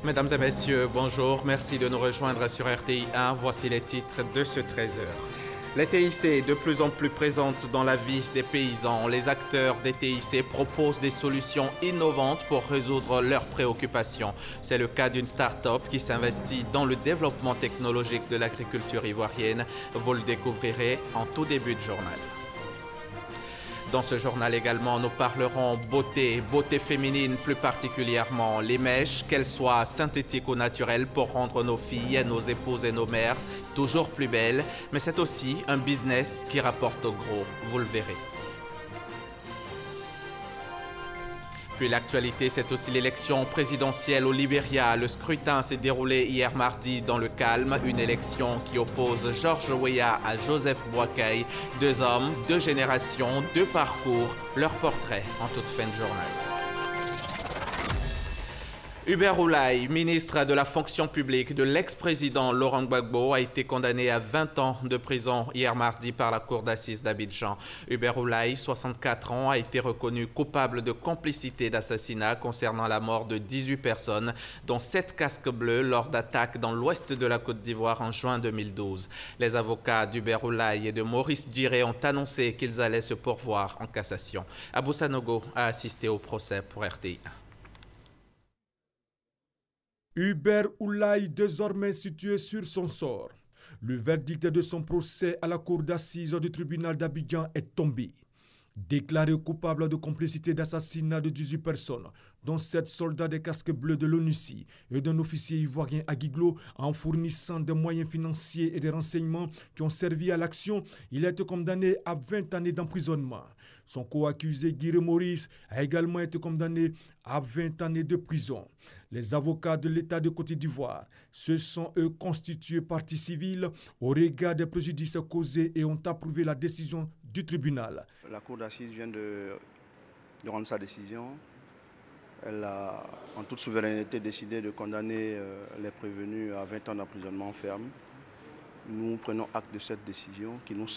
Mesdames et messieurs, bonjour. Merci de nous rejoindre sur RTI 1. Voici les titres de ce 13h. Les TIC de plus en plus présentes dans la vie des paysans. Les acteurs des TIC proposent des solutions innovantes pour résoudre leurs préoccupations. C'est le cas d'une start-up qui s'investit dans le développement technologique de l'agriculture ivoirienne. Vous le découvrirez en tout début de journal. Dans ce journal également, nous parlerons beauté féminine plus particulièrement, les mèches, qu'elles soient synthétiques ou naturelles pour rendre nos filles, nos épouses et nos mères toujours plus belles. Mais c'est aussi un business qui rapporte au gros, vous le verrez. Puis l'actualité, c'est aussi l'élection présidentielle au Libéria. Le scrutin s'est déroulé hier mardi dans le calme. Une élection qui oppose George Weah à Joseph Boakai. Deux hommes, deux générations, deux parcours. Leur portrait en toute fin de journal. Hubert Oulaye, ministre de la fonction publique de l'ex-président Laurent Gbagbo, a été condamné à 20 ans de prison hier mardi par la cour d'assises d'Abidjan. Hubert Oulaye, 64 ans, a été reconnu coupable de complicité d'assassinat concernant la mort de 18 personnes, dont 7 casques bleus lors d'attaques dans l'ouest de la Côte d'Ivoire en juin 2012. Les avocats d'Hubert Oulaye et de Maurice Djiré ont annoncé qu'ils allaient se pourvoir en cassation. Abou Sanogo a assisté au procès pour RTI. Hubert Oulaye, désormais situé sur son sort. Le verdict de son procès à la cour d'assises du tribunal d'Abidjan est tombé. Déclaré coupable de complicité d'assassinat de 18 personnes, dont 7 soldats des casques bleus de l'ONUCI et d'un officier ivoirien à Guiglo, en fournissant des moyens financiers et des renseignements qui ont servi à l'action, il a été condamné à 20 années d'emprisonnement. Son co-accusé Guiré Maurice a également été condamné à 20 années de prison. Les avocats de l'État de Côte d'Ivoire se sont eux constitués partie civile au regard des préjudices causés et ont approuvé la décision du tribunal. La cour d'assises vient de rendre sa décision. Elle a en toute souveraineté décidé de condamner les prévenus à 20 ans d'emprisonnement ferme. Nous prenons acte de cette décision qui nous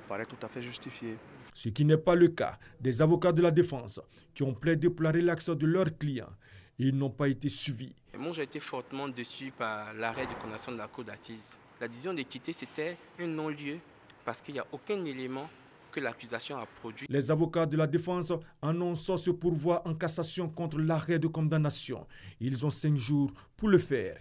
paraît tout à fait justifiée. Ce qui n'est pas le cas des avocats de la défense qui ont plaidé pour la relaxation de leurs clients. Ils n'ont pas été suivis. Moi, j'ai été fortement déçu par l'arrêt de condamnation de la cour d'assises. La décision d'équité, c'était un non-lieu parce qu'il n'y a aucun élément que l'accusation a produit. Les avocats de la défense annoncent ce pourvoi en cassation contre l'arrêt de condamnation. Ils ont 5 jours pour le faire.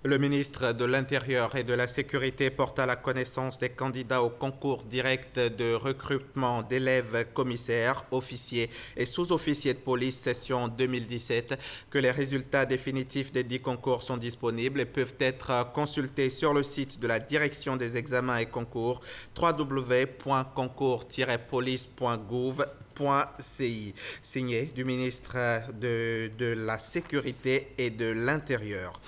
Le ministre de l'Intérieur et de la Sécurité porte à la connaissance des candidats au concours direct de recrutement d'élèves commissaires, officiers et sous-officiers de police session 2017 que les résultats définitifs des 10 concours sont disponibles et peuvent être consultés sur le site de la Direction des examens et concours www.concours-police.gouv.ci. Signé du ministre de la Sécurité et de l'Intérieur.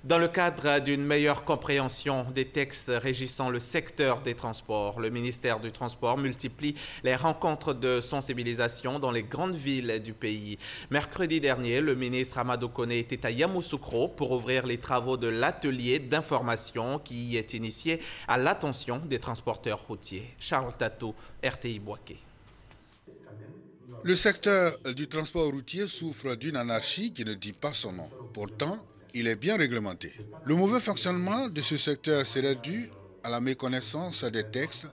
Dans le cadre d'une meilleure compréhension des textes régissant le secteur des transports, le ministère du Transport multiplie les rencontres de sensibilisation dans les grandes villes du pays. Mercredi dernier, le ministre Amadou Koné était à Yamoussoukro pour ouvrir les travaux de l'atelier d'information qui y est initié à l'attention des transporteurs routiers. Charles Tatou, RTI Boaké. Le secteur du transport routier souffre d'une anarchie qui ne dit pas son nom. Pourtant, il est bien réglementé. Le mauvais fonctionnement de ce secteur serait dû à la méconnaissance des textes,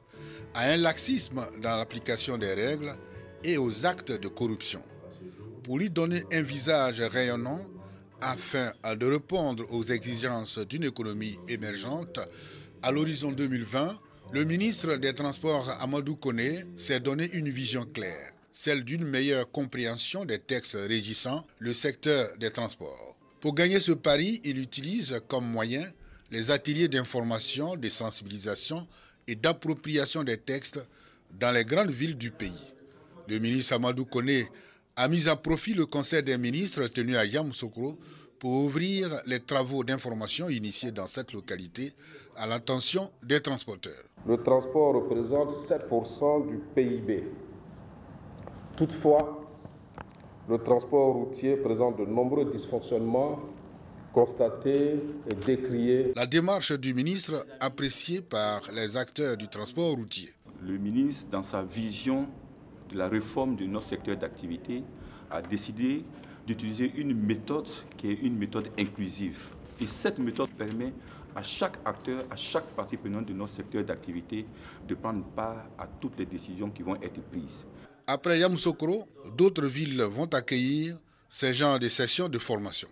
à un laxisme dans l'application des règles et aux actes de corruption. Pour lui donner un visage rayonnant, afin de répondre aux exigences d'une économie émergente, à l'horizon 2020, le ministre des Transports Amadou Koné s'est donné une vision claire, celle d'une meilleure compréhension des textes régissant le secteur des transports. Pour gagner ce pari, il utilise comme moyen les ateliers d'information, de sensibilisation et d'appropriation des textes dans les grandes villes du pays. Le ministre Amadou Koné a mis à profit le conseil des ministres tenu à Yamoussoukro pour ouvrir les travaux d'information initiés dans cette localité à l'attention des transporteurs. Le transport représente 7% du PIB. Toutefois, le transport routier présente de nombreux dysfonctionnements constatés et décriés. La démarche du ministre appréciée par les acteurs du transport routier. Le ministre, dans sa vision de la réforme de notre secteur d'activité, a décidé d'utiliser une méthode qui est une méthode inclusive. Et cette méthode permet à chaque acteur, à chaque partie prenante de notre secteur d'activité de prendre part à toutes les décisions qui vont être prises. Après Yamoussoukro, d'autres villes vont accueillir ces genres de sessions de formation.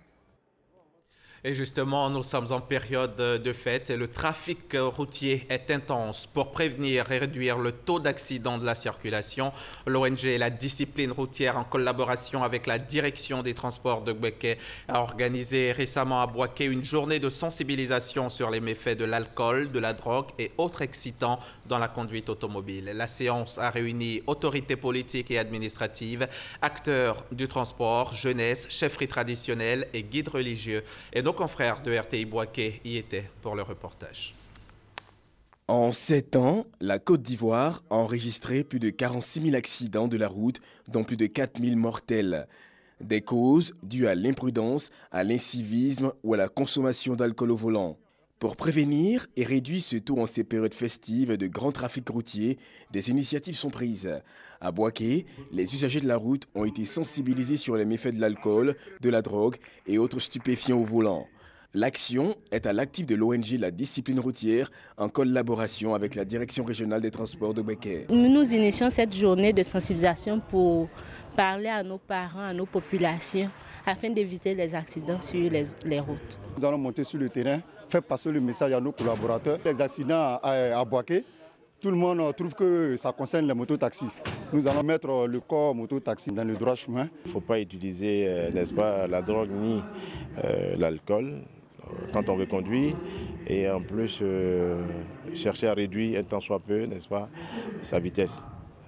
Et justement, nous sommes en période de fête et le trafic routier est intense. Pour prévenir et réduire le taux d'accident de la circulation, l'ONG La Discipline Routière, en collaboration avec la Direction des Transports de Gbeke, a organisé récemment à Bouaké une journée de sensibilisation sur les méfaits de l'alcool, de la drogue et autres excitants dans la conduite automobile. La séance a réuni autorités politiques et administratives, acteurs du transport, jeunesse, chefferies traditionnelles et guides religieux. Et nos confrères de RTI Bouaké y étaient pour le reportage. En 7 ans, la Côte d'Ivoire a enregistré plus de 46 000 accidents de la route, dont plus de 4 000 mortels. Des causes dues à l'imprudence, à l'incivisme ou à la consommation d'alcool au volant. Pour prévenir et réduire ce taux en ces périodes festives de grand trafic routier, des initiatives sont prises. À Bouaké, les usagers de la route ont été sensibilisés sur les méfaits de l'alcool, de la drogue et autres stupéfiants au volant. L'action est à l'actif de l'ONG La Discipline Routière en collaboration avec la Direction Régionale des Transports de Gbeke. Nous initions cette journée de sensibilisation pour parler à nos parents, à nos populations, afin d'éviter les accidents sur les routes. Nous allons monter sur le terrain, faire passer le message à nos collaborateurs. Les accidents à Bouaké, tout le monde trouve que ça concerne les mototaxis. Nous allons mettre le corps mototaxi dans le droit chemin. Il ne faut pas utiliser, n'est-ce pas, la drogue ni l'alcool quand on veut conduire. Et en plus, chercher à réduire un tant soit peu, n'est-ce pas, sa vitesse.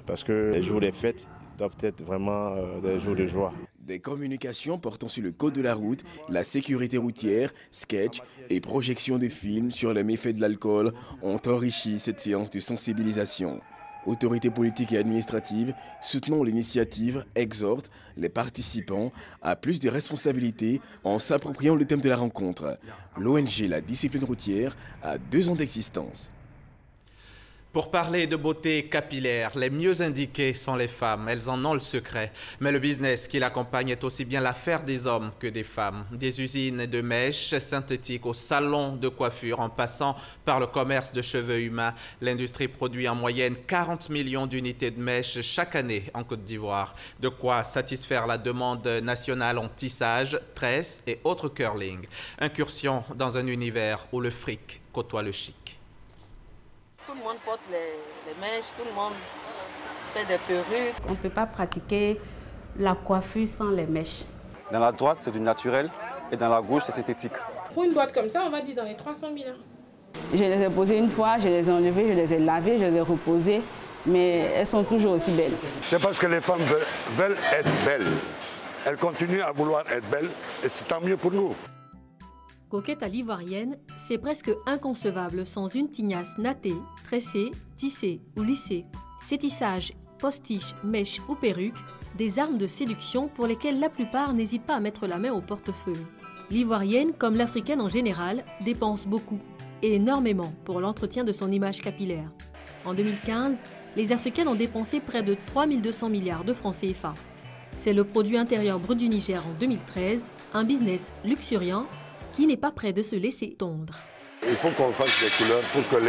Parce que les jours des fêtes doivent être vraiment des jours de joie. Des communications portant sur le code de la route, la sécurité routière, sketch et projections de films sur les méfaits de l'alcool ont enrichi cette séance de sensibilisation. Autorités politiques et administratives, soutenant l'initiative, exhortent les participants à plus de responsabilités en s'appropriant le thème de la rencontre. L'ONG La Discipline Routière a 2 ans d'existence. Pour parler de beauté capillaire, les mieux indiquées sont les femmes. Elles en ont le secret. Mais le business qui l'accompagne est aussi bien l'affaire des hommes que des femmes. Des usines de mèches synthétiques aux salons de coiffure, en passant par le commerce de cheveux humains. L'industrie produit en moyenne 40 millions d'unités de mèches chaque année en Côte d'Ivoire. De quoi satisfaire la demande nationale en tissage, tresse et autres curling. Incursion dans un univers où le fric côtoie le chic. Tout le monde porte les mèches, tout le monde fait des perruques. On ne peut pas pratiquer la coiffure sans les mèches. Dans la droite, c'est du naturel et dans la gauche, c'est synthétique. Pour une boîte comme ça, on va dire dans les 300 000. Je les ai posées une fois, je les ai enlevées, je les ai lavées, je les ai reposées, mais elles sont toujours aussi belles. C'est parce que les femmes veulent être belles. Elles continuent à vouloir être belles et c'est tant mieux pour nous. Coquette à l'ivoirienne, c'est presque inconcevable sans une tignasse nattée, tressée, tissée ou lissée. Ces tissages, postiches, mèches ou perruques, des armes de séduction pour lesquelles la plupart n'hésitent pas à mettre la main au portefeuille. L'ivoirienne, comme l'africaine en général, dépense beaucoup et énormément pour l'entretien de son image capillaire. En 2015, les Africaines ont dépensé près de 3 200 milliards de francs CFA. C'est le produit intérieur brut du Niger en 2013, un business luxuriant qui n'est pas prêt de se laisser tondre. Il faut qu'on fasse des couleurs pour que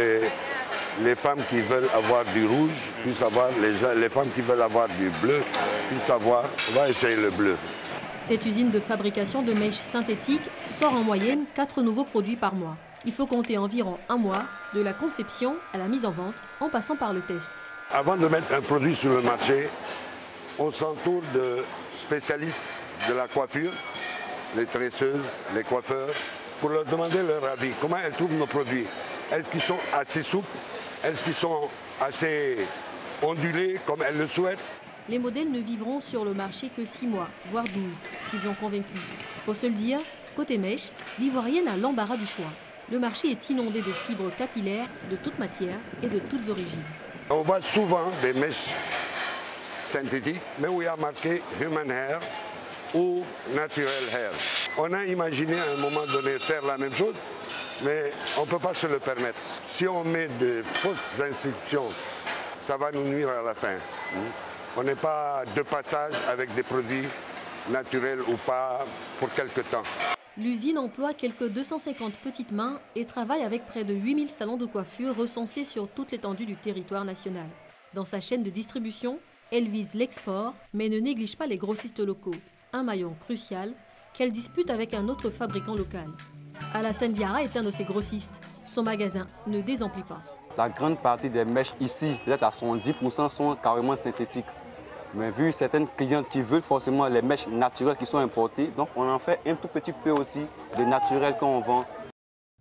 les femmes qui veulent avoir du rouge puissent avoir, les femmes qui veulent avoir du bleu puissent avoir. On va essayer le bleu. Cette usine de fabrication de mèches synthétiques sort en moyenne 4 nouveaux produits par mois. Il faut compter environ 1 mois de la conception à la mise en vente en passant par le test. Avant de mettre un produit sur le marché, on s'entoure de spécialistes de la coiffure, les tresseuses, les coiffeurs, pour leur demander leur avis. Comment elles trouvent nos produits? Est-ce qu'ils sont assez souples? Est-ce qu'ils sont assez ondulés comme elles le souhaitent? Les modèles ne vivront sur le marché que 6 mois, voire 12, s'ils ont convaincu. Faut se le dire, côté mèche, l'ivoirienne a l'embarras du choix. Le marché est inondé de fibres capillaires de toutes matières et de toutes origines. On voit souvent des mèches synthétiques, mais où il y a marqué Human Hair ou Natural Hair. On a imaginé à un moment donné faire la même chose, mais on ne peut pas se le permettre. Si on met de fausses instructions, ça va nous nuire à la fin. On n'est pas de passage avec des produits naturel ou pas pour quelque temps. L'usine emploie quelques 250 petites mains et travaille avec près de 8000 salons de coiffure recensés sur toute l'étendue du territoire national. Dans sa chaîne de distribution, elle vise l'export, mais ne néglige pas les grossistes locaux, un maillon crucial qu'elle dispute avec un autre fabricant local. Alassane Diarra est un de ces grossistes. Son magasin ne désemplit pas. La grande partie des mèches ici, peut-être à 70%, sont carrément synthétiques. Mais vu certaines clientes qui veulent forcément les mèches naturelles qui sont importées, donc on en fait un tout petit peu aussi de naturel quand on vend.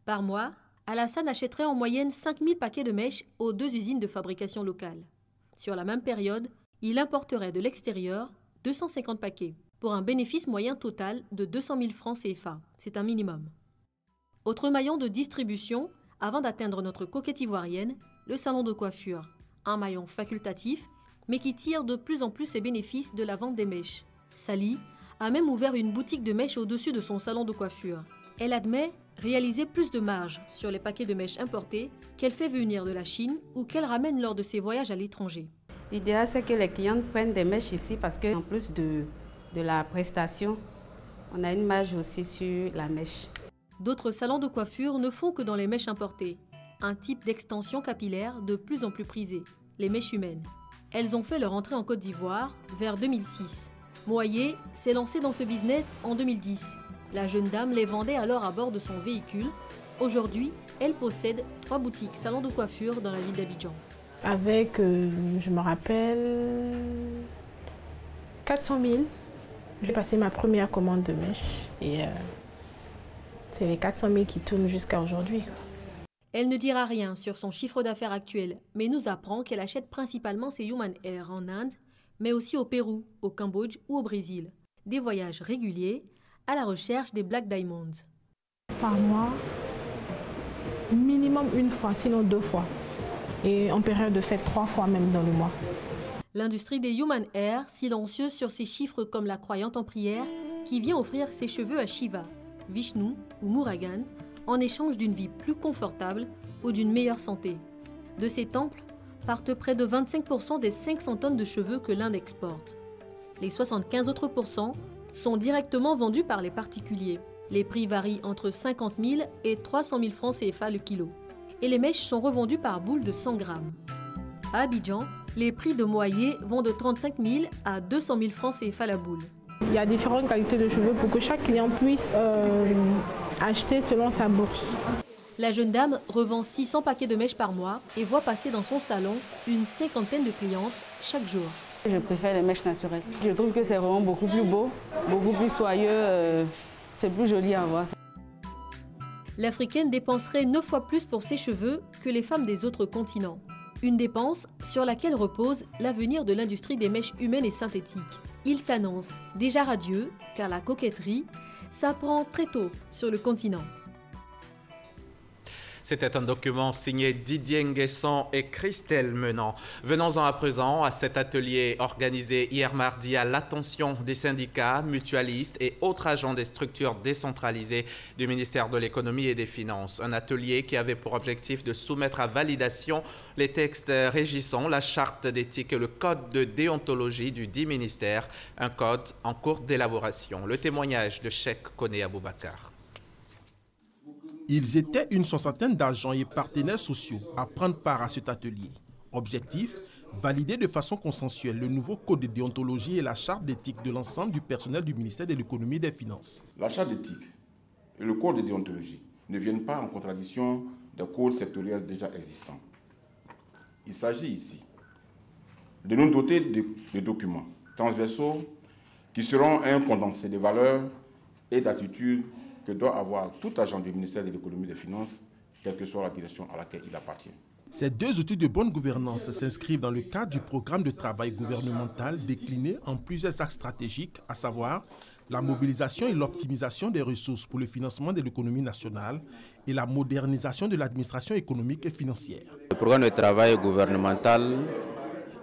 Par mois, Alassane achèterait en moyenne 5000 paquets de mèches aux 2 usines de fabrication locale. Sur la même période, il importerait de l'extérieur 250 paquets, pour un bénéfice moyen total de 200 000 francs CFA. C'est un minimum. Autre maillon de distribution, avant d'atteindre notre coquette ivoirienne, le salon de coiffure. Un maillon facultatif, mais qui tire de plus en plus ses bénéfices de la vente des mèches. Sally a même ouvert une boutique de mèches au-dessus de son salon de coiffure. Elle admet réaliser plus de marge sur les paquets de mèches importés qu'elle fait venir de la Chine ou qu'elle ramène lors de ses voyages à l'étranger. L'idéal, c'est que les clients prennent des mèches ici parce qu'en plus de la prestation, on a une marge aussi sur la mèche. D'autres salons de coiffure ne font que dans les mèches importées, un type d'extension capillaire de plus en plus prisé, les mèches humaines. Elles ont fait leur entrée en Côte d'Ivoire vers 2006. Moyer s'est lancée dans ce business en 2010. La jeune dame les vendait alors à bord de son véhicule. Aujourd'hui, elle possède 3 boutiques salons de coiffure dans la ville d'Abidjan. Avec, je me rappelle, 400 000. J'ai passé ma première commande de mèches et c'est les 400 000 qui tournent jusqu'à aujourd'hui. Elle ne dira rien sur son chiffre d'affaires actuel, mais nous apprend qu'elle achète principalement ses Human Hair en Inde, mais aussi au Pérou, au Cambodge ou au Brésil. Des voyages réguliers à la recherche des Black Diamonds. Par mois, minimum 1 fois, sinon 2 fois. Et en période de fête, 3 fois même dans le mois. L'industrie des Human Hair, silencieuse sur ses chiffres comme la croyante en prière, qui vient offrir ses cheveux à Shiva, Vishnu ou Murugan, en échange d'une vie plus confortable ou d'une meilleure santé. De ces temples partent près de 25% des 500 tonnes de cheveux que l'Inde exporte. Les 75 autres % sont directement vendus par les particuliers. Les prix varient entre 50 000 et 300 000 francs CFA le kilo. Et les mèches sont revendues par boule de 100 grammes. À Abidjan, les prix de moyer vont de 35 000 à 200 000 francs CFA la boule. Il y a différentes qualités de cheveux pour que chaque client puisse acheter selon sa bourse. La jeune dame revend 600 paquets de mèches par mois et voit passer dans son salon une 50aine de clientes chaque jour. Je préfère les mèches naturelles. Je trouve que c'est vraiment beaucoup plus beau, beaucoup plus soyeux, c'est plus joli à voir. L'Africaine dépenserait 9 fois plus pour ses cheveux que les femmes des autres continents. Une dépense sur laquelle repose l'avenir de l'industrie des mèches humaines et synthétiques. Il s'annonce déjà radieux, car la coquetterie s'apprend très tôt sur le continent. C'était un document signé Didier Nguesson et Christelle Menant. Venons-en à présent à cet atelier organisé hier mardi à l'attention des syndicats, mutualistes et autres agents des structures décentralisées du ministère de l'Économie et des Finances. Un atelier qui avait pour objectif de soumettre à validation les textes régissant la charte d'éthique et le code de déontologie du dit ministère, un code en cours d'élaboration. Le témoignage de Cheikh Koné Aboubakar. Ils étaient une soixantaine d'agents et partenaires sociaux à prendre part à cet atelier. Objectif, valider de façon consensuelle le nouveau code de déontologie et la charte d'éthique de l'ensemble du personnel du ministère de l'Économie et des Finances. La charte d'éthique et le code de déontologie ne viennent pas en contradiction des codes sectoriels déjà existants. Il s'agit ici de nous doter de documents transversaux qui seront un condensé de valeurs et d'attitudes que doit avoir tout agent du ministère de l'Économie et des Finances, quelle que soit la direction à laquelle il appartient. Ces 2 outils de bonne gouvernance s'inscrivent dans le cadre du programme de travail gouvernemental décliné en plusieurs axes stratégiques, à savoir la mobilisation et l'optimisation des ressources pour le financement de l'économie nationale et la modernisation de l'administration économique et financière. Le programme de travail gouvernemental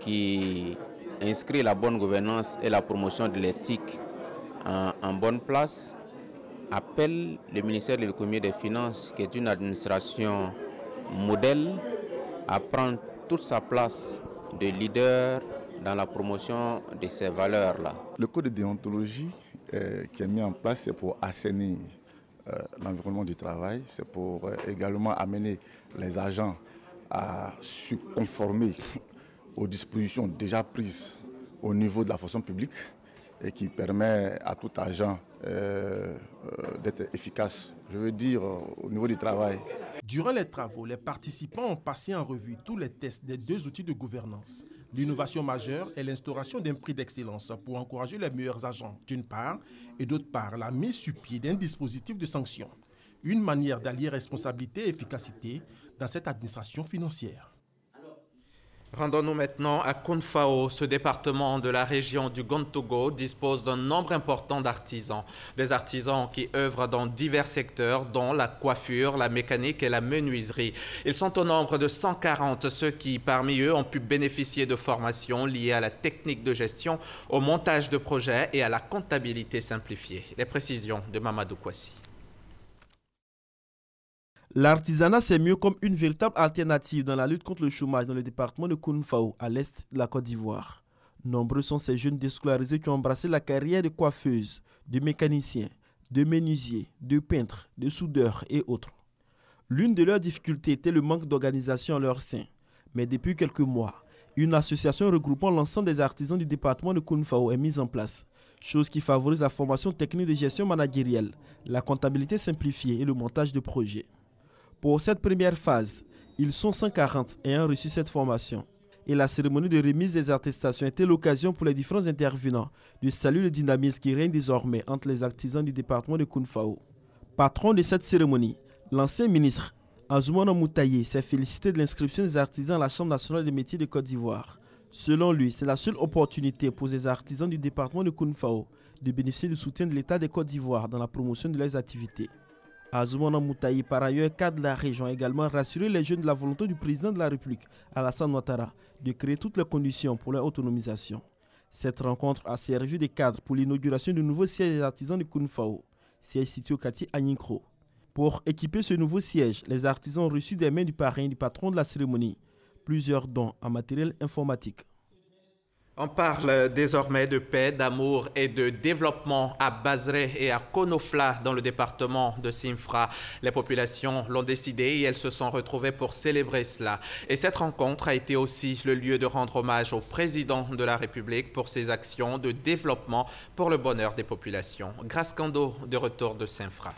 qui inscrit la bonne gouvernance et la promotion de l'éthique en bonne place appelle le ministère de l'Économie et des Finances, qui est une administration modèle, à prendre toute sa place de leader dans la promotion de ces valeurs-là. Le code de déontologie qui est mis en place, c'est pour assainir l'environnement du travail, c'est pour également amener les agents à se conformer aux dispositions déjà prises au niveau de la fonction publique et qui permet à tout agent d'être efficace, je veux dire, au niveau du travail. Durant les travaux, les participants ont passé en revue tous les tests des 2 outils de gouvernance. L'innovation majeure est l'instauration d'un prix d'excellence pour encourager les meilleurs agents, d'une part, et d'autre part, la mise sur pied d'un dispositif de sanction. Une manière d'allier responsabilité et efficacité dans cette administration financière. Rendons-nous maintenant à Kounfao. Ce département de la région du Gontogo dispose d'un nombre important d'artisans. Des artisans qui œuvrent dans divers secteurs, dont la coiffure, la mécanique et la menuiserie. Ils sont au nombre de 140, ceux qui, parmi eux, ont pu bénéficier de formations liées à la technique de gestion, au montage de projets et à la comptabilité simplifiée. Les précisions de Mamadou Kwasi. L'artisanat, c'est mieux comme une véritable alternative dans la lutte contre le chômage dans le département de Kounfao, à l'est de la Côte d'Ivoire. Nombreux sont ces jeunes déscolarisés qui ont embrassé la carrière de coiffeuse, de mécanicien, de menuisier, de peintre, de soudeur et autres. L'une de leurs difficultés était le manque d'organisation en leur sein. Mais depuis quelques mois, une association regroupant l'ensemble des artisans du département de Kounfao est mise en place, chose qui favorise la formation technique de gestion managérielle, la comptabilité simplifiée et le montage de projets. Pour cette première phase, ils sont 140 ayant reçu cette formation. Et la cérémonie de remise des attestations était l'occasion pour les différents intervenants de saluer le dynamisme qui règne désormais entre les artisans du département de Kounfao. Patron de cette cérémonie, l'ancien ministre Azoumana Moutaye s'est félicité de l'inscription des artisans à la Chambre nationale des métiers de Côte d'Ivoire. Selon lui, c'est la seule opportunité pour les artisans du département de Kounfao de bénéficier du soutien de l'État de Côte d'Ivoire dans la promotion de leurs activités. Azoumana Moutaye, par ailleurs cadre de la région, a également rassuré les jeunes de la volonté du président de la République, Alassane Ouattara, de créer toutes les conditions pour leur autonomisation. Cette rencontre a servi de cadre pour l'inauguration du nouveau siège des artisans de Kounfao, siège situé au quartier Agninkro. Pour équiper ce nouveau siège, les artisans ont reçu des mains du parrain et du patron de la cérémonie plusieurs dons en matériel informatique. On parle désormais de paix, d'amour et de développement à Bazré et à Konofla dans le département de Simfra. Les populations l'ont décidé et elles se sont retrouvées pour célébrer cela. Et cette rencontre a été aussi le lieu de rendre hommage au président de la République pour ses actions de développement pour le bonheur des populations. Grace Kando, de retour de Simfra.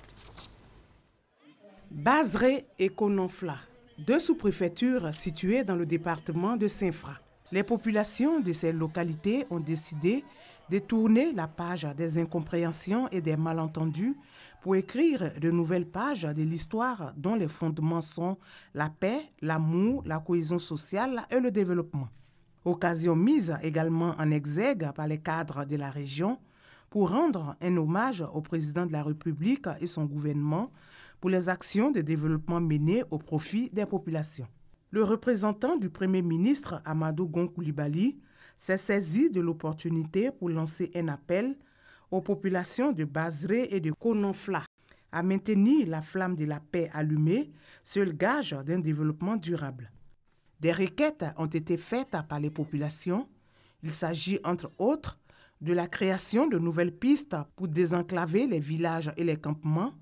Bazré et Konofla, 2 sous-préfectures situées dans le département de Simfra. Les populations de ces localités ont décidé de tourner la page des incompréhensions et des malentendus pour écrire de nouvelles pages de l'histoire dont les fondements sont la paix, l'amour, la cohésion sociale et le développement. Occasion mise également en exergue par les cadres de la région pour rendre un hommage au président de la République et son gouvernement pour les actions de développement menées au profit des populations. Le représentant du Premier ministre, Amadou Gon Coulibaly, s'est saisi de l'opportunité pour lancer un appel aux populations de Bazré et de Konofla à maintenir la flamme de la paix allumée, seul gage d'un développement durable. Des requêtes ont été faites par les populations. Il s'agit entre autres de la création de nouvelles pistes pour désenclaver les villages et les campements,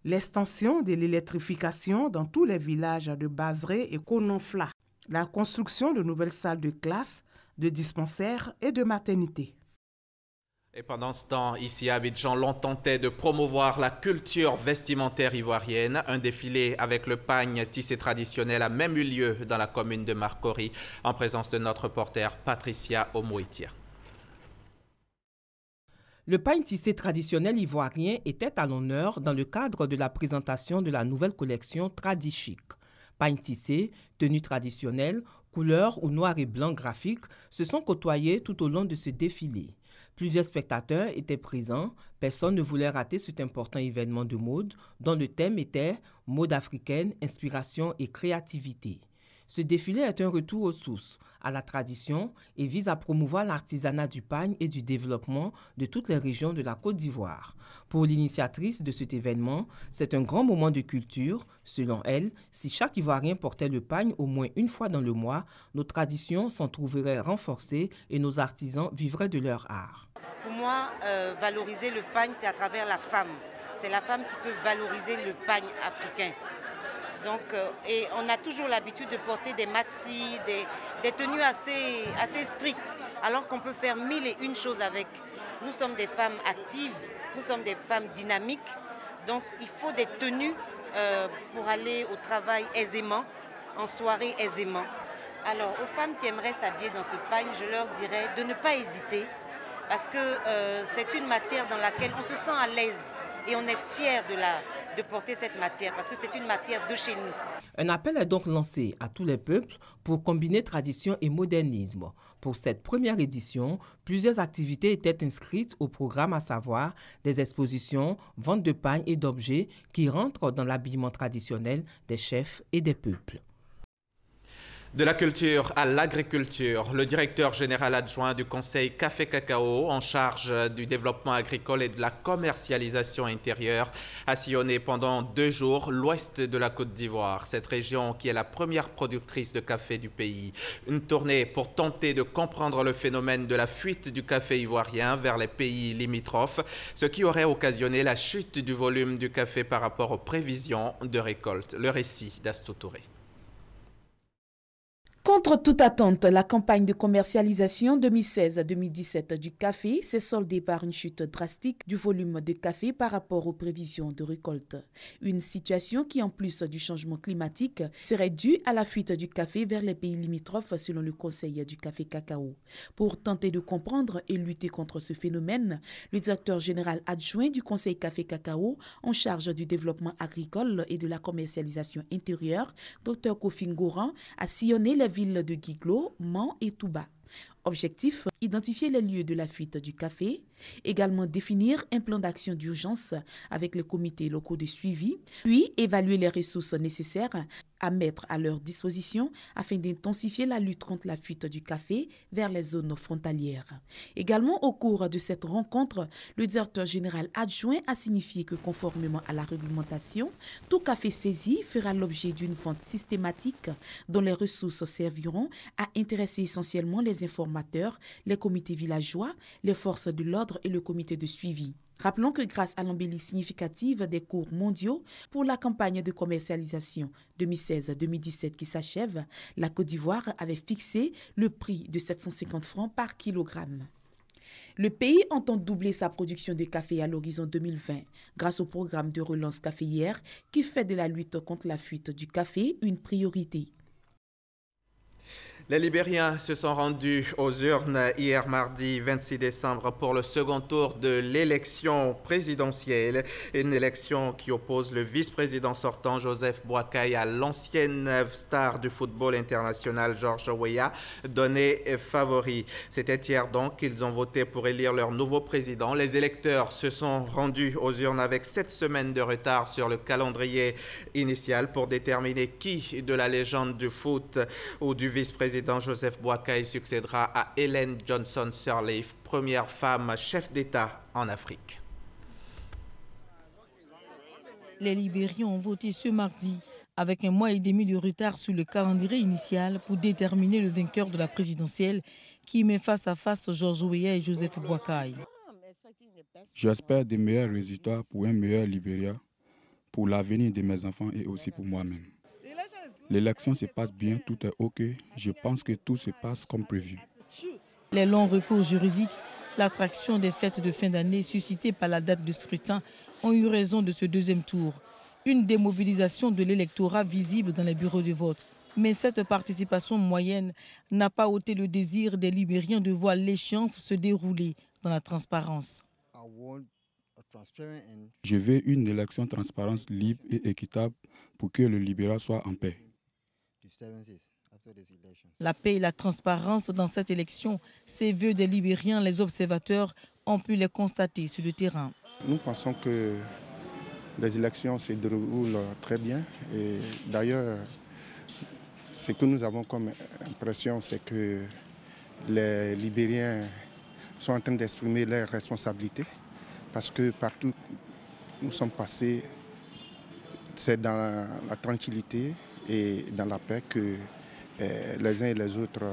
l'extension de l'électrification dans tous les villages de Bazré et Konofla, la construction de nouvelles salles de classe, de dispensaires et de maternité. Et pendant ce temps, ici à Abidjan, l'on tentait de promouvoir la culture vestimentaire ivoirienne. Un défilé avec le pagne tissé traditionnel a même eu lieu dans la commune de Marcory, en présence de notre reporter Patricia Omoitia. Le pagne tissé traditionnel ivoirien était à l'honneur dans le cadre de la présentation de la nouvelle collection Tradichic. Pagne tissé, tenue traditionnelle, couleurs ou noir et blanc graphiques se sont côtoyés tout au long de ce défilé. Plusieurs spectateurs étaient présents, personne ne voulait rater cet important événement de mode dont le thème était « Mode africaine, inspiration et créativité ». Ce défilé est un retour aux sources, à la tradition et vise à promouvoir l'artisanat du pagne et du développement de toutes les régions de la Côte d'Ivoire. Pour l'initiatrice de cet événement, c'est un grand moment de culture. Selon elle, si chaque Ivoirien portait le pagne au moins une fois dans le mois, nos traditions s'en trouveraient renforcées et nos artisans vivraient de leur art. Pour moi, moi, valoriser le pagne, c'est à travers la femme. C'est la femme qui peut valoriser le pagne africain. Donc, et on a toujours l'habitude de porter des maxis, des tenues assez strictes, alors qu'on peut faire 1001 choses avec. Nous sommes des femmes actives, nous sommes des femmes dynamiques, donc il faut des tenues pour aller au travail aisément, en soirée aisément. Alors, aux femmes qui aimeraient s'habiller dans ce pagne, je leur dirais de ne pas hésiter, parce que c'est une matière dans laquelle on se sent à l'aise et on est fier de porter cette matière, parce que c'est une matière de chez nous. Un appel est donc lancé à tous les peuples pour combiner tradition et modernisme. Pour cette première édition, plusieurs activités étaient inscrites au programme, à savoir des expositions, vente de pagnes et d'objets qui rentrent dans l'habillement traditionnel des chefs et des peuples. De la culture à l'agriculture, le directeur général adjoint du Conseil Café Cacao en charge du développement agricole et de la commercialisation intérieure a sillonné pendant 2 jours l'ouest de la Côte d'Ivoire, cette région qui est la première productrice de café du pays. Une tournée pour tenter de comprendre le phénomène de la fuite du café ivoirien vers les pays limitrophes, ce qui aurait occasionné la chute du volume du café par rapport aux prévisions de récolte. Le récit d'Astou Touré. Contre toute attente, la campagne de commercialisation 2016-2017 du café s'est soldée par une chute drastique du volume de café par rapport aux prévisions de récolte. Une situation qui, en plus du changement climatique, serait due à la fuite du café vers les pays limitrophes selon le Conseil du Café Cacao. Pour tenter de comprendre et lutter contre ce phénomène, le directeur général adjoint du Conseil Café Cacao en charge du développement agricole et de la commercialisation intérieure, Dr Kofi Ngoran, a sillonné les villes de Guiglo, Mans et Touba. Objectif, identifier les lieux de la fuite du café, également définir un plan d'action d'urgence avec les comités locaux de suivi, puis évaluer les ressources nécessaires à mettre à leur disposition afin d'intensifier la lutte contre la fuite du café vers les zones frontalières. Également au cours de cette rencontre, le directeur général adjoint a signifié que conformément à la réglementation, tout café saisi fera l'objet d'une vente systématique dont les ressources serviront à intéresser essentiellement les informateurs, les comités villageois, les forces de l'ordre et le comité de suivi. Rappelons que grâce à l'embellie significative des cours mondiaux pour la campagne de commercialisation 2016-2017 qui s'achève, la Côte d'Ivoire avait fixé le prix de 750 francs par kilogramme. Le pays entend doubler sa production de café à l'horizon 2020 grâce au programme de relance caféière qui fait de la lutte contre la fuite du café une priorité. Les Libériens se sont rendus aux urnes hier mardi 26 décembre pour le second tour de l'élection présidentielle. Une élection qui oppose le vice-président sortant Joseph Boakai à l'ancienne star du football international George Weah, donné favori. C'était hier donc qu'ils ont voté pour élire leur nouveau président. Les électeurs se sont rendus aux urnes avec 7 semaines de retard sur le calendrier initial pour déterminer qui de la légende du foot ou du vice-président Joseph Boakai succédera à Ellen Johnson Sirleaf, première femme chef d'État en Afrique. Les Libériens ont voté ce mardi avec 1 mois et demi de retard sur le calendrier initial pour déterminer le vainqueur de la présidentielle qui met face à face George Weah et Joseph Boakai. J'espère de meilleurs résultats pour un meilleur Libéria, pour l'avenir de mes enfants et aussi pour moi-même. L'élection se passe bien, tout est OK. Je pense que tout se passe comme prévu. Les longs recours juridiques, l'attraction des fêtes de fin d'année suscitées par la date de scrutin ont eu raison de ce deuxième tour. Une démobilisation de l'électorat visible dans les bureaux de vote. Mais cette participation moyenne n'a pas ôté le désir des Libériens de voir l'échéance se dérouler dans la transparence. Je veux une élection transparente, libre et équitable pour que le Libéria soit en paix. La paix et la transparence dans cette élection, ces vœux des Libériens, les observateurs ont pu les constater sur le terrain. Nous pensons que les élections se déroulent très bien. Et d'ailleurs, ce que nous avons comme impression, c'est que les Libériens sont en train d'exprimer leurs responsabilités. Parce que partout où nous sommes passés, c'est dans la tranquillité et dans la paix que les uns et les autres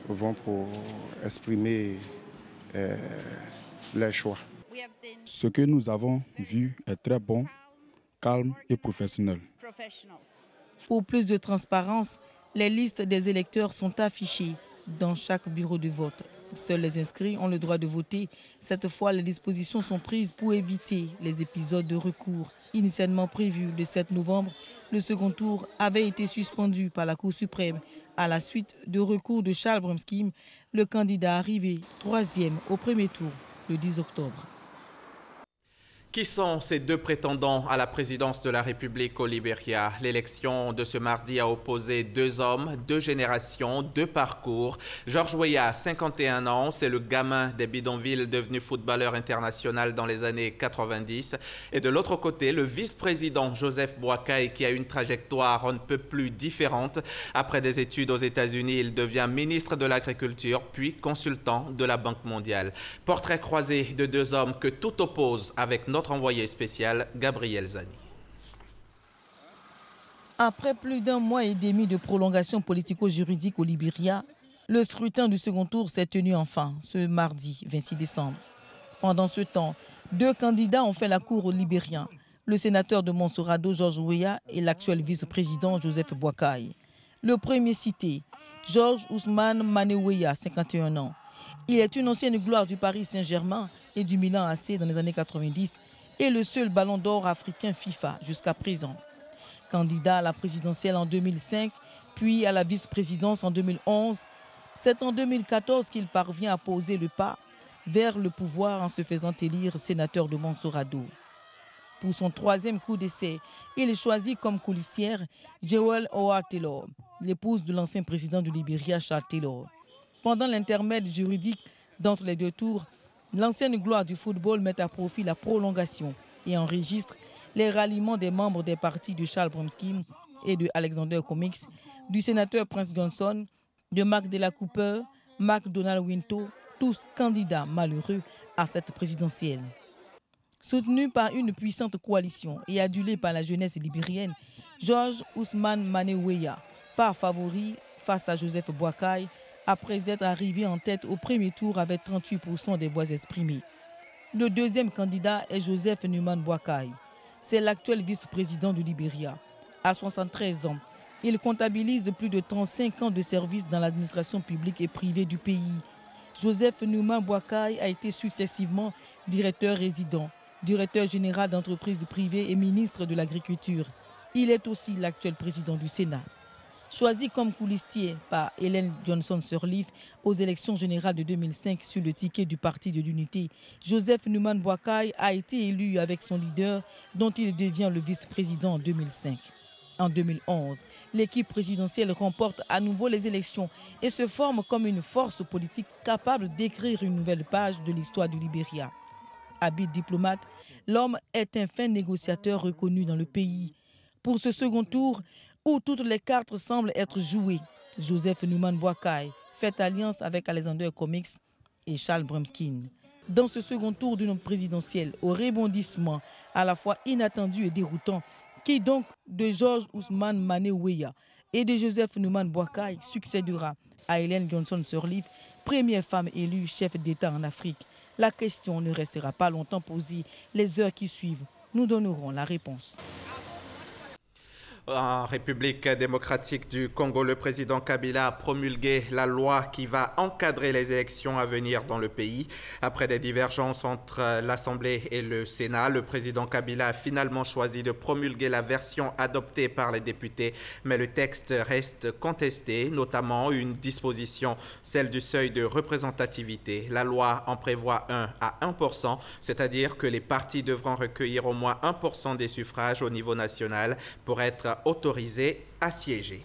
vont pour exprimer les choix. Ce que nous avons vu est très bon, calme et professionnel. Pour plus de transparence, les listes des électeurs sont affichées dans chaque bureau de vote. Seuls les inscrits ont le droit de voter. Cette fois, les dispositions sont prises pour éviter les épisodes de recours. Initialement prévu le 7 novembre, le second tour avait été suspendu par la Cour suprême à la suite de recours de Charles Bremskim, le candidat arrivé 3e au premier tour le 10 octobre. Qui sont ces deux prétendants à la présidence de la République au Libéria? L'élection de ce mardi a opposé deux hommes, deux générations, deux parcours. George Weah, 51 ans, c'est le gamin des bidonvilles devenu footballeur international dans les années 90. Et de l'autre côté, le vice-président Joseph Boakai qui a une trajectoire on ne peut plus différente. Après des études aux États-Unis, il devient ministre de l'Agriculture, puis consultant de la Banque mondiale. Portrait croisé de deux hommes que tout oppose avec notre envoyé spécial Gabriel Zani. Après plus d'un mois et demi de prolongation politico-juridique au Libéria, le scrutin du second tour s'est tenu enfin ce mardi 26 décembre. Pendant ce temps, deux candidats ont fait la cour aux Libériens, le sénateur de Monsorado George Weah et l'actuel vice-président Joseph Boakai. Le premier cité, George Ousmane Mané Weah, 51 ans. Il est une ancienne gloire du Paris Saint-Germain et du Milan AC dans les années 90 et le seul ballon d'or africain FIFA jusqu'à présent. Candidat à la présidentielle en 2005, puis à la vice-présidence en 2011, c'est en 2014 qu'il parvient à poser le pas vers le pouvoir en se faisant élire sénateur de Monsorado. Pour son troisième coup d'essai, il choisit comme colistière Jewel Howard Taylor, l'épouse de l'ancien président du Libéria, Charles Taylor. Pendant l'intermède juridique d'entre les deux tours, l'ancienne gloire du football met à profit la prolongation et enregistre les ralliements des membres des partis de Charles Bremskim et de Alexander Comics, du sénateur Prince Johnson, de Mark Della Cooper, McDonald Winto, tous candidats malheureux à cette présidentielle. Soutenu par une puissante coalition et adulé par la jeunesse libérienne, George Ousmane Mané Weah part favori face à Joseph Boakai, après être arrivé en tête au premier tour avec 38% des voix exprimées. Le deuxième candidat est Joseph Numan Boakai. C'est l'actuel vice-président du Libéria. À 73 ans, il comptabilise plus de 35 ans de service dans l'administration publique et privée du pays. Joseph Numan Boakai a été successivement directeur résident, directeur général d'entreprises privées et ministre de l'Agriculture. Il est aussi l'actuel président du Sénat. Choisi comme coulistier par Ellen Johnson Sirleaf aux élections générales de 2005 sur le ticket du Parti de l'Unité, Joseph Numan Boakai a été élu avec son leader dont il devient le vice-président en 2005. En 2011, l'équipe présidentielle remporte à nouveau les élections et se forme comme une force politique capable d'écrire une nouvelle page de l'histoire du Libéria. Habile diplomate, l'homme est un fin négociateur reconnu dans le pays. Pour ce second tour, où toutes les cartes semblent être jouées, Joseph Numan Boakai fait alliance avec Alexander Comics et Charles Bremskim. Dans ce second tour d'une présidentielle au rebondissement à la fois inattendu et déroutant, qui donc de George Ousmane Mané Weah et de Joseph Numan Boakai succédera à Ellen Johnson Sirleaf, première femme élue chef d'État en Afrique. La question ne restera pas longtemps posée. Les heures qui suivent, nous donnerons la réponse. En République démocratique du Congo, le président Kabila a promulgué la loi qui va encadrer les élections à venir dans le pays. Après des divergences entre l'Assemblée et le Sénat, le président Kabila a finalement choisi de promulguer la version adoptée par les députés. Mais le texte reste contesté, notamment une disposition, celle du seuil de représentativité. La loi en prévoit 1 à 1%, c'est-à-dire que les partis devront recueillir au moins 1% des suffrages au niveau national pour être autorisés à siéger.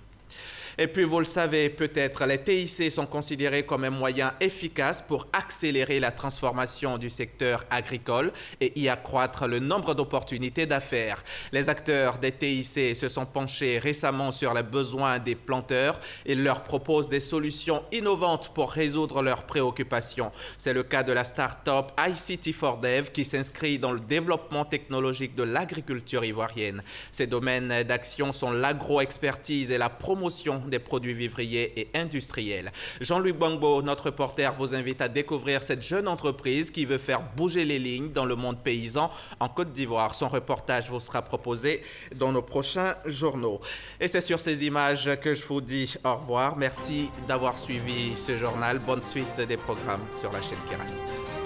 Et puis, vous le savez peut-être, les TIC sont considérés comme un moyen efficace pour accélérer la transformation du secteur agricole et y accroître le nombre d'opportunités d'affaires. Les acteurs des TIC se sont penchés récemment sur les besoins des planteurs et leur proposent des solutions innovantes pour résoudre leurs préoccupations. C'est le cas de la start-up ICT4Dev qui s'inscrit dans le développement technologique de l'agriculture ivoirienne. Ces domaines d'action sont l'agro-expertise et la promotion des produits vivriers et industriels. Jean-Luc Bangbo, notre reporter, vous invite à découvrir cette jeune entreprise qui veut faire bouger les lignes dans le monde paysan en Côte d'Ivoire. Son reportage vous sera proposé dans nos prochains journaux. Et c'est sur ces images que je vous dis au revoir. Merci d'avoir suivi ce journal. Bonne suite des programmes sur la chaîne Kérast.